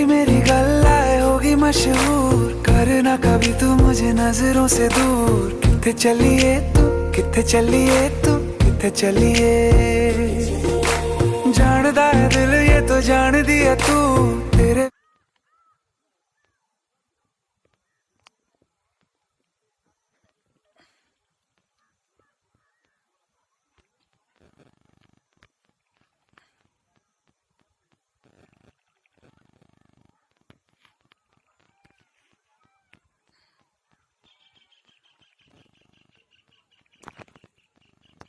मेरी गल आए होगी मशहूर, करना कभी तू मुझे नजरों से दूर। किथे चलिए तू, किथे चलिए तू, किथे चलिए। जानदा है दिल ये तो जान दिया तू,